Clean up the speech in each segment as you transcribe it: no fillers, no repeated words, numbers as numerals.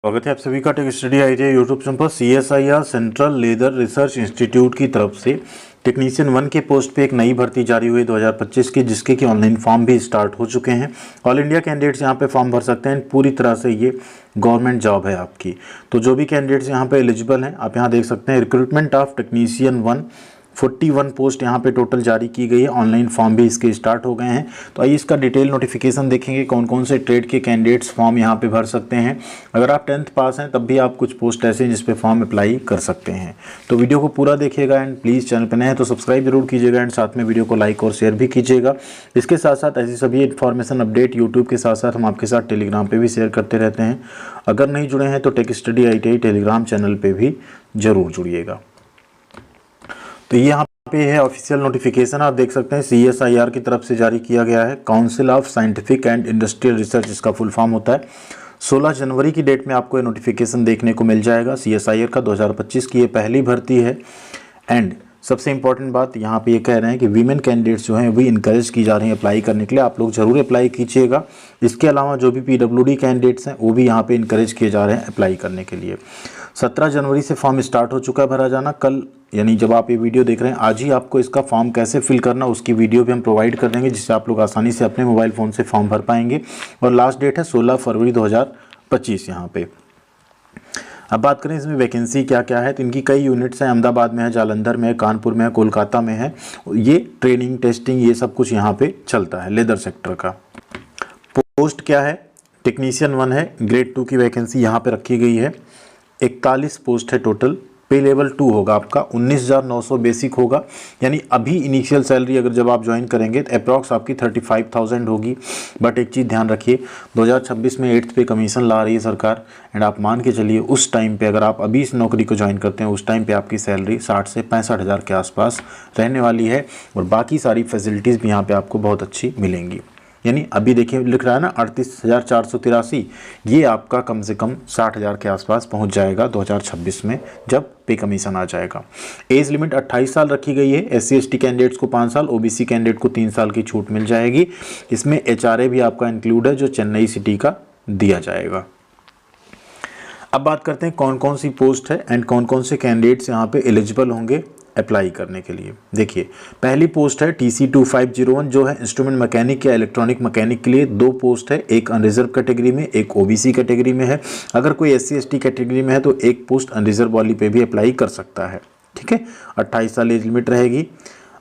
स्वागत है आप सभी का tech study ITI YouTube channel पर। CSIR central leather research institute की तरफ से टेक्नीशियन 1 के पोस्ट पे एक नई भर्ती जारी हुई 2025 की, जिसके कि ऑनलाइन फॉर्म भी स्टार्ट हो चुके हैं। ऑल इंडिया कैंडिडेट्स यहां पे फॉर्म भर सकते हैं। पूरी तरह से ये गवर्नमेंट जॉब है आपकी। तो जो भी कैंडिडेट्स यहां पे एलिजिबल हैं, आप यहां देख सकते हैं रिक्रूटमेंट ऑफ टेक्नीशियन 1 41 पोस्ट यहाँ पे टोटल जारी की गई है। ऑनलाइन फॉर्म भी इसके स्टार्ट हो गए हैं। तो आइए इसका डिटेल नोटिफिकेशन देखेंगे, कौन कौन से ट्रेड के कैंडिडेट्स फॉर्म यहाँ पे भर सकते हैं। अगर आप 10th पास हैं तब भी आप कुछ पोस्ट ऐसे हैं जिस पे फॉर्म अप्लाई कर सकते हैं। तो वीडियो को पूरा देखिएगा एंड प्लीज़ चैनल पर नए हैं तो सब्सक्राइब जरूर कीजिएगा एंड साथ में वीडियो को लाइक और शेयर भी कीजिएगा। इसके साथ साथ ऐसी सभी इन्फॉर्मेशन अपडेट यूट्यूब के साथ साथ हम आपके साथ टेलीग्राम पर भी शेयर करते रहते हैं। अगर नहीं जुड़े हैं तो tech study ITI Telegram channel पर भी जरूर जुड़िएगा। तो ये यहाँ पे है ऑफिशियल नोटिफिकेशन, आप देख सकते हैं CSIR की तरफ से जारी किया गया है। Council of scientific and industrial research इसका फुल फॉर्म होता है। 16 जनवरी की डेट में आपको ये नोटिफिकेशन देखने को मिल जाएगा। CSIR का 2025 की ये पहली भर्ती है। एंड सबसे इंपॉर्टेंट बात यहाँ पे ये कह रहे हैं कि वीमेन कैंडिडेट्स जो हैं वो इनकरेज की जा रही हैं अप्लाई करने के लिए। आप लोग जरूर अप्लाई कीजिएगा। इसके अलावा जो भी PWD कैंडिडेट्स हैं वो भी यहाँ पे इनकरेज किए जा रहे हैं अप्लाई करने के लिए। 17 जनवरी से फॉर्म स्टार्ट हो चुका है भरा जाना। कल यानी जब आप ये वीडियो देख रहे हैं आज ही आपको इसका फॉर्म कैसे फिल करना उसकी वीडियो भी हम प्रोवाइड कर देंगे, जिससे आप लोग आसानी से अपने मोबाइल फ़ोन से फॉर्म भर पाएंगे। और लास्ट डेट है 16 फरवरी 2025 यहाँ पे। अब बात करें इसमें वैकेंसी क्या क्या है, तो इनकी कई यूनिट्स हैं। अहमदाबाद में है, जालंधर में है, कानपुर में है, कोलकाता में है। ये ट्रेनिंग टेस्टिंग ये सब कुछ यहाँ पे चलता है लेदर सेक्टर का। पोस्ट क्या है, टेक्नीशियन 1 है, ग्रेड 2 की वैकेंसी यहाँ पे रखी गई है। 41 पोस्ट है टोटल। पे लेवल 2 होगा आपका, 19,900 बेसिक होगा। यानी अभी इनिशियल सैलरी अगर जब आप ज्वाइन करेंगे तो अप्रॉक्स आपकी 35,000 होगी। बट एक चीज़ ध्यान रखिए, 2026 में 8th पे कमीशन ला रही है सरकार। एंड आप मान के चलिए उस टाइम पे अगर आप अभी इस नौकरी को ज्वाइन करते हैं उस टाइम पे आपकी सैलरी 60 से 65 हज़ार के आसपास रहने वाली है। और बाकी सारी फैसिलिटीज़ भी यहाँ पर आपको बहुत अच्छी मिलेंगी। यानी अभी देखिए लिख रहा है ना 38,483, ये आपका कम से कम 60,000 के आसपास पहुंच जाएगा 2026 में जब पे कमीशन आ जाएगा। एज लिमिट 28 साल रखी गई है। SC/ST कैंडिडेट्स को 5 साल, OBC कैंडिडेट को 3 साल की छूट मिल जाएगी। इसमें HRA भी आपका इंक्लूड है जो चेन्नई सिटी का दिया जाएगा। अब बात करते हैं कौन कौन सी पोस्ट है एंड कौन कौन से कैंडिडेट्स यहाँ पे एलिजिबल होंगे अप्लाई करने के लिए। देखिए पहली पोस्ट है TC 2501 जो है इंस्ट्रूमेंट मैकेनिक या इलेक्ट्रॉनिक मैकेनिक के लिए। 2 पोस्ट है, एक अनरिजर्व कैटेगरी में, एक OBC कैटेगरी में है। अगर कोई SC/ST कैटेगरी में है तो एक पोस्ट अनरिजर्व वाली पे भी अप्लाई कर सकता है। ठीक है, 28 साल एज लिमिट रहेगी।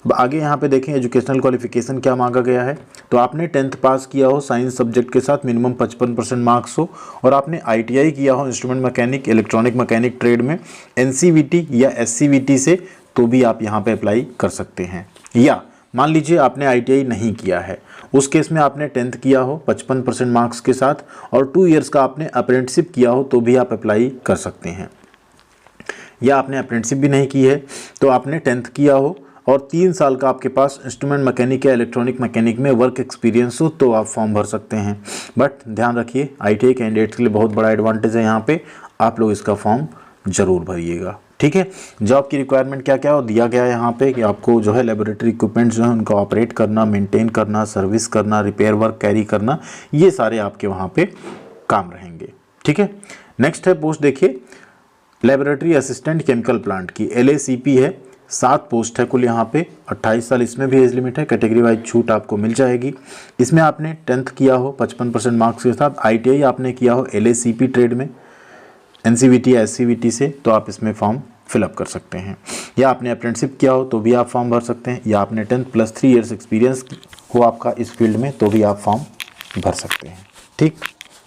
अब आगे यहाँ पे देखें एजुकेशनल क्वालिफिकेशन क्या मांगा गया है। तो आपने 10th पास किया हो साइंस सब्जेक्ट के साथ, मिनिमम 55% मार्क्स हो, और आपने ITI किया हो instrument mechanic electronic mechanic trade में NCVT या SCVT से, तो भी आप यहाँ पे अप्लाई कर सकते हैं। या मान लीजिए आपने ITI नहीं किया है, उस केस में आपने 10th किया हो 55% मार्क्स के साथ और 2 इयर्स का आपने अप्रेंटिसशिप किया हो तो भी आप अप्लाई कर सकते हैं। या आपने अप्रेंटिसशिप भी नहीं की है तो आपने 10th किया हो और 3 साल का आपके पास इंस्ट्रूमेंट मैकेनिक या इलेक्ट्रॉनिक मैकेनिक में वर्क एक्सपीरियंस हो तो आप फॉर्म भर सकते हैं। बट ध्यान रखिए ITI कैंडिडेट्स के लिए बहुत बड़ा एडवांटेज है यहाँ पे, आप लोग इसका फॉर्म जरूर भरिएगा। ठीक है, जॉब की रिक्वायरमेंट क्या क्या दिया गया है यहाँ पे कि आपको जो है लेबोरेटरी इक्विपमेंट्स जो है उनको ऑपरेट करना, मेंटेन करना, सर्विस करना, रिपेयर वर्क कैरी करना, ये सारे आपके वहाँ पे काम रहेंगे। ठीक है, नेक्स्ट है पोस्ट देखिए लेबोरेटरी असिस्टेंट केमिकल प्लांट की, LACP है। 7 पोस्ट है कुल यहाँ पे, 28 साल इसमें भी एज लिमिट है। कैटेगरी वाइज छूट आपको मिल जाएगी। इसमें आपने 10th किया हो 55% मार्क्स के साथ, ITI आपने किया हो LACP ट्रेड में, NCVT या SCVT से, तो आप इसमें फॉर्म फिलअप कर सकते हैं। या आपने अप्रेंटिसशिप किया हो तो भी आप फॉर्म भर सकते हैं। या आपने 10th + 3 इयर्स एक्सपीरियंस हो आपका इस फील्ड में तो भी आप फॉर्म भर सकते हैं। ठीक,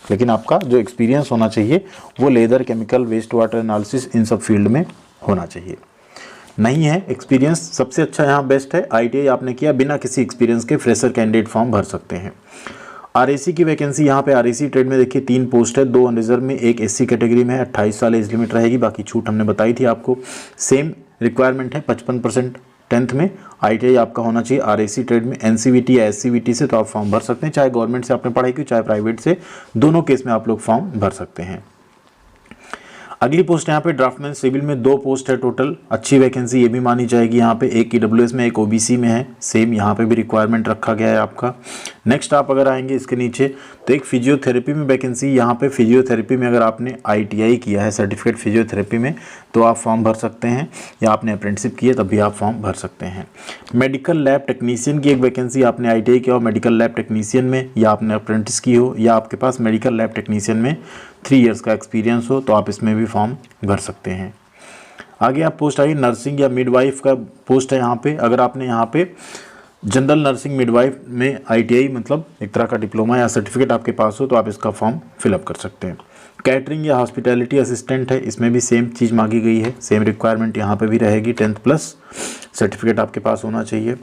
लेकिन आपका जो एक्सपीरियंस होना चाहिए वो leather, chemical, waste water analysis इन सब फील्ड में होना चाहिए। नहीं है एक्सपीरियंस, सबसे अच्छा यहाँ बेस्ट है ITI आपने किया, बिना किसी एक्सपीरियंस के फ्रेशर कैंडिडेट फॉर्म भर सकते हैं। RAC की वैकेंसी यहाँ पे RAC ट्रेड में देखिए 3 पोस्ट है, 2 अनरिजर्व में, एक SC कैटेगरी में है। 28 साल एज लिमिट रहेगी, बाकी छूट हमने बताई थी आपको। सेम रिक्वायरमेंट है 55% 10th में। ITI आपका होना चाहिए RAC ट्रेड में, NCVT या SCVT से, तो आप फॉर्म भर सकते हैं। चाहे गवर्नमेंट से आपने पढ़ाई की चाहे प्राइवेट से, दोनों केस में आप लोग फॉर्म भर सकते हैं। अगली पोस्ट यहाँ पे ड्राफ्टमैन सिविल में 2 पोस्ट है टोटल, अच्छी वैकेंसी ये भी मानी जाएगी। यहाँ पे एक ईडब्ल्यूएस में एक ओबीसी में है, सेम यहाँ पे भी रिक्वायरमेंट रखा गया है आपका। नेक्स्ट आप अगर आएंगे इसके नीचे तो एक फिजियोथेरेपी में वैकेंसी, यहाँ पे फिजियोथेरेपी में अगर आपने ITI किया है सर्टिफिकेट फिजियोथेरेपी में तो आप फॉर्म भर सकते हैं, या आपने अप्रेंटिसशिप की है तब भी आप फॉर्म भर सकते हैं। मेडिकल लैब टेक्नीशियन की एक वैकेंसी, आपने ITI किया हो मेडिकल लैब टेक्नीशियन में, या आपने अप्रेंटिस की हो, या आपके पास मेडिकल लैब टेक्नीशियन में 3 इयर्स का एक्सपीरियंस हो तो आप इसमें भी फॉर्म भर सकते हैं। आगे आप पोस्ट आई नर्सिंग या मिडवाइफ का पोस्ट है यहाँ पे। अगर आपने यहाँ पे जनरल नर्सिंग मिडवाइफ में ITI मतलब एक तरह का डिप्लोमा या सर्टिफिकेट आपके पास हो तो आप इसका फॉर्म फिलअप कर सकते हैं। कैटरिंग या हॉस्पिटैलिटी असिस्टेंट है, इसमें भी सेम चीज़ मांगी गई है, सेम रिक्वायरमेंट यहाँ पे भी रहेगी, 10th प्लस सर्टिफिकेट आपके पास होना चाहिए।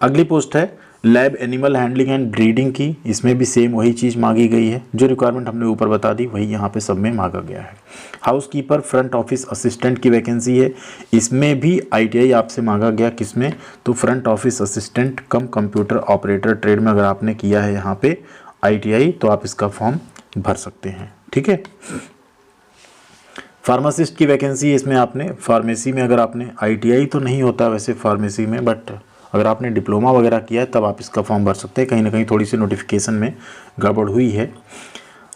अगली पोस्ट है lab animal handling and breeding की, इसमें भी सेम वही चीज़ मांगी गई है, जो रिक्वायरमेंट हमने ऊपर बता दी वही यहाँ पे सब में मांगा गया है। हाउसकीपर फ्रंट ऑफिस असिस्टेंट की वैकेंसी है, इसमें भी ITI आपसे मांगा गया, किसमें तो फ्रंट ऑफिस असिस्टेंट कम कंप्यूटर ऑपरेटर ट्रेड में अगर आपने किया है यहाँ पे ITI तो आप इसका फॉर्म भर सकते हैं। ठीक है। फार्मासिस्ट की वैकेंसी है, इसमें आपने फार्मेसी में अगर आपने ITI तो नहीं होता वैसे फार्मेसी में, बट अगर आपने डिप्लोमा वगैरह किया है तब आप इसका फॉर्म भर सकते हैं। कहीं ना कहीं थोड़ी सी नोटिफिकेशन में गड़बड़ हुई है।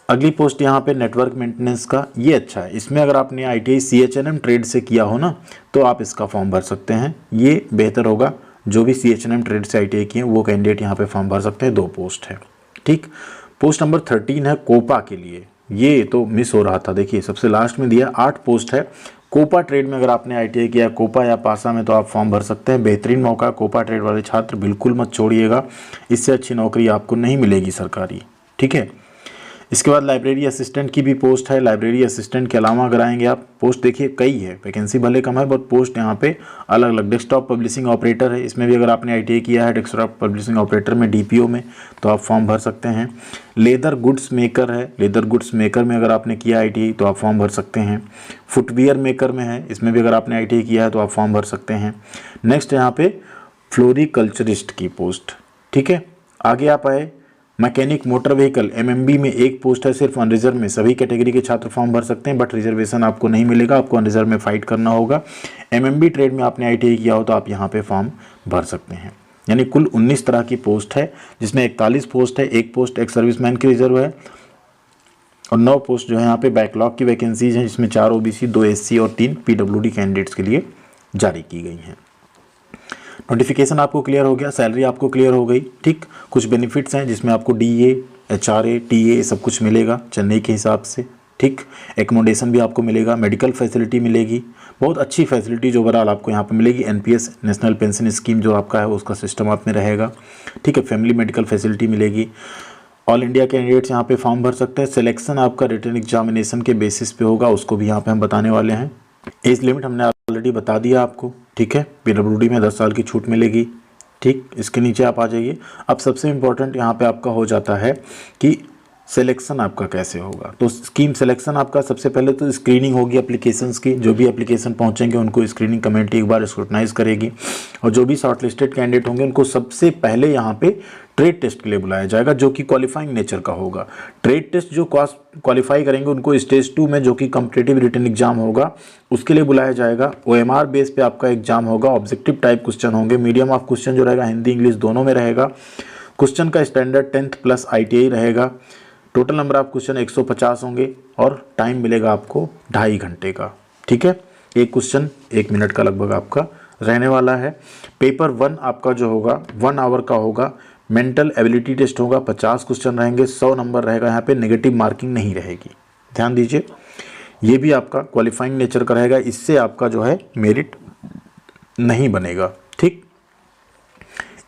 अगली पोस्ट यहाँ पे नेटवर्क मेंटेनेंस का, ये अच्छा है, इसमें अगर आपने ITI CHNM ट्रेड से किया हो ना तो आप इसका फॉर्म भर सकते हैं, ये बेहतर होगा। जो भी CHNM ट्रेड से ITI किए हैं वो कैंडिडेट यहाँ पे फॉर्म भर सकते हैं। 2 पोस्ट है। ठीक। पोस्ट नंबर 13 है कोपा के लिए, ये तो मिस हो रहा था, देखिए सबसे लास्ट में दिया। 8 पोस्ट है कोपा ट्रेड में, अगर आपने ITI किया कोपा या पासा में तो आप फॉर्म भर सकते हैं। बेहतरीन मौका, कोपा ट्रेड वाले छात्र बिल्कुल मत छोड़िएगा, इससे अच्छी नौकरी आपको नहीं मिलेगी सरकारी। ठीक है। इसके बाद लाइब्रेरी असिस्टेंट की भी पोस्ट है। लाइब्रेरी असिस्टेंट के अलावा अगर आएंगे आप, पोस्ट देखिए कई है, वैकेंसी भले कम है बट पोस्ट यहाँ पे अलग अलग। डेस्कटॉप पब्लिशिंग ऑपरेटर है, इसमें भी अगर आपने ITI किया है डेस्कटॉप पब्लिशिंग ऑपरेटर में DPO में तो आप फॉर्म भर सकते हैं। लेदर गुड्स मेकर है, लेदर गुड्स मेकर में अगर आपने किया ITI तो आप फॉर्म भर सकते हैं। फुटवियर मेकर में है, इसमें भी अगर आपने ITI किया है तो आप फॉर्म भर सकते हैं। नेक्स्ट यहाँ पे फ्लोरिकल्चरिस्ट की पोस्ट। ठीक है। आगे आप आए मैकेनिक मोटर व्हीकल MMB में 1 पोस्ट है, सिर्फ अनरिजर्व में, सभी कैटेगरी के छात्र फॉर्म भर सकते हैं बट रिजर्वेशन आपको नहीं मिलेगा, आपको अनरिजर्व में फाइट करना होगा। MMB ट्रेड में आपने ITI किया हो तो आप यहाँ पे फॉर्म भर सकते हैं। यानी कुल 19 तरह की पोस्ट है, जिसमें 41 पोस्ट है, 1 पोस्ट एक सर्विसमैन की रिजर्व है और 9 पोस्ट जो है यहाँ पे बैकलॉग की वैकेंसीज हैं, जिसमें 4 OBC 2 SC और 3 PWD कैंडिडेट्स के लिए जारी की गई हैं। नोटिफिकेशन आपको क्लियर हो गया, सैलरी आपको क्लियर हो गई। ठीक। कुछ बेनिफिट्स हैं जिसमें आपको DA HRA TA सब कुछ मिलेगा चेन्नई के हिसाब से। ठीक। एकोमोडेशन भी आपको मिलेगा, मेडिकल फैसिलिटी मिलेगी, बहुत अच्छी फैसिलिटी जो ओवरऑल आपको यहाँ पे मिलेगी। NPS नेशनल पेंशन स्कीम जो आपका है उसका सिस्टम आप में रहेगा। ठीक है। फैमिली मेडिकल फैसिलिटी मिलेगी। ऑल इंडिया कैंडिडेट्स यहाँ पे फॉर्म भर सकते हैं। सिलेक्शन आपका रिटन एग्जामिनेशन के बेसिस पे होगा, उसको भी यहाँ पे हम बताने वाले हैं। एज लिमिट हमने ऑलरेडी बता दिया आपको। ठीक है। PWD में 10 साल की छूट मिलेगी। ठीक। इसके नीचे आप आ जाइए। अब सबसे इम्पोर्टेंट यहाँ पे आपका हो जाता है कि सिलेक्शन आपका कैसे होगा। तो स्कीम सिलेक्शन आपका सबसे पहले तो स्क्रीनिंग होगी एप्लीकेशंस की, जो भी एप्लीकेशन पहुंचेंगे उनको स्क्रीनिंग कमेटी एक बार स्क्रूटनाइज करेगी और जो भी शॉर्टलिस्टेड कैंडिडेट होंगे उनको सबसे पहले यहाँ पे ट्रेड टेस्ट के लिए बुलाया जाएगा, जो कि क्वालिफाइंग नेचर का होगा। ट्रेड टेस्ट जो क्वालिफाई करेंगे उनको स्टेज 2 में, जो कि कॉम्पिटिटिव रिटन एग्जाम होगा, उसके लिए बुलाया जाएगा। OMR बेस पे आपका एग्जाम होगा, ऑब्जेक्टिव टाइप क्वेश्चन होंगे, मीडियम ऑफ क्वेश्चन जो रहेगा हिंदी इंग्लिश दोनों में रहेगा। क्वेश्चन का स्टैंडर्ड 10th प्लस ITI रहेगा। टोटल नंबर ऑफ क्वेश्चन 150 होंगे और टाइम मिलेगा आपको 2.5 घंटे का। ठीक है। एक क्वेश्चन 1 मिनट का लगभग आपका रहने वाला है। पेपर 1 आपका जो होगा 1 आवर का होगा। मेंटल एबिलिटी टेस्ट होगा, 50 क्वेश्चन रहेंगे, 100 नंबर रहेगा। यहाँ पे नेगेटिव मार्किंग नहीं रहेगी, ध्यान दीजिए। ये भी आपका क्वालिफाइंग नेचर का रहेगा, इससे आपका जो है मेरिट नहीं बनेगा। ठीक।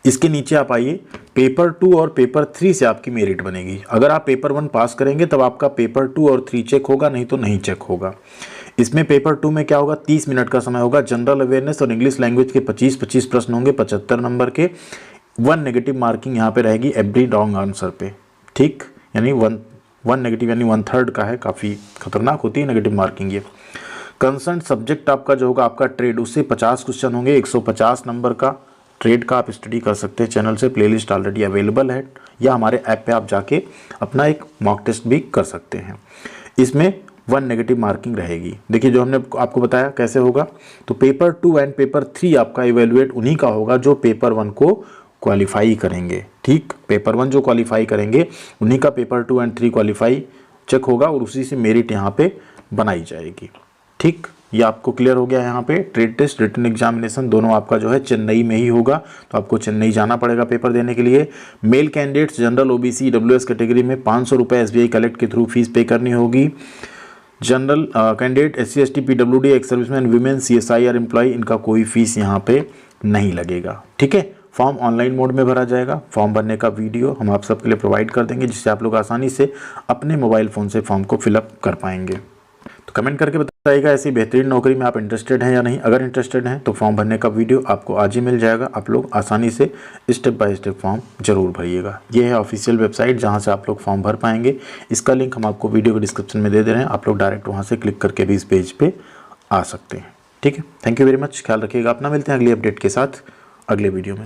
इसके नीचे आप आइए, पेपर 2 और पेपर 3 से आपकी मेरिट बनेगी। अगर आप पेपर 1 पास करेंगे तब आपका पेपर 2 और 3 चेक होगा, नहीं तो नहीं चेक होगा। इसमें पेपर 2 में क्या होगा, 30 मिनट का समय होगा। जनरल अवेयरनेस और इंग्लिश लैंग्वेज के 25-25 प्रश्न होंगे 75 नंबर के। 1 नेगेटिव मार्किंग यहाँ पे रहेगी एवरी रॉन्ग आंसर पे। ठीक। यानी 1 नेगेटिव यानी 1/3 का है, काफ़ी खतरनाक होती है नेगेटिव मार्किंग ये। कंसर्न सब्जेक्ट आपका जो होगा आपका ट्रेड, उससे 50 क्वेश्चन होंगे, 150 नंबर का ट्रेड का आप स्टडी कर सकते हैं। चैनल से प्लेलिस्ट ऑलरेडी अवेलेबल है, या हमारे ऐप पे आप जाके अपना एक मॉक टेस्ट भी कर सकते हैं। इसमें 1 नेगेटिव मार्किंग रहेगी। देखिए जो हमने आपको बताया कैसे होगा, तो पेपर 2 एंड पेपर 3 आपका इवेलुएट उन्हीं का होगा जो पेपर 1 को क्वालिफाई करेंगे। ठीक, पेपर 1 जो क्वालिफाई करेंगे उन्हीं का पेपर 2 एंड 3 क्वालिफाई चेक होगा और उसी से मेरिट यहाँ पे बनाई जाएगी। ठीक, ये आपको क्लियर हो गया है। यहाँ पे ट्रेड टेस्ट, रिटन एग्जामिनेशन दोनों आपका जो है चेन्नई में ही होगा, तो आपको चेन्नई जाना पड़ेगा पेपर देने के लिए। Male candidates general OBC EWS category में 500 रुपये एसबीआई कलेक्ट के थ्रू फीस पे करनी होगी। General candidate SC ST PWD ex serviceman women CSIR employ इनका कोई फीस यहाँ पे नहीं लगेगा। ठीक है, फॉर्म ऑनलाइन मोड में भरा जाएगा। फॉर्म भरने का वीडियो हम आप सबके लिए प्रोवाइड कर देंगे जिससे आप लोग आसानी से अपने मोबाइल फ़ोन से फॉर्म को फिलअप कर पाएंगे। तो कमेंट करके बताइएगा ऐसी बेहतरीन नौकरी में आप इंटरेस्टेड हैं या नहीं। अगर इंटरेस्टेड हैं तो फॉर्म भरने का वीडियो आपको आज ही मिल जाएगा। आप लोग आसानी से स्टेप बाय स्टेप फॉर्म जरूर भरिएगा। ये है ऑफिशियल वेबसाइट जहां से आप लोग फॉर्म भर पाएंगे। इसका लिंक हम आपको वीडियो के डिस्क्रिप्शन में दे दे रहे हैं, आप लोग डायरेक्ट वहाँ से क्लिक करके भी इस पेज पर आ सकते हैं। ठीक है, थैंक यू वेरी मच, ख्याल रखिएगा अपना। मिलते हैं अगली अपडेट के साथ अगले वीडियो में।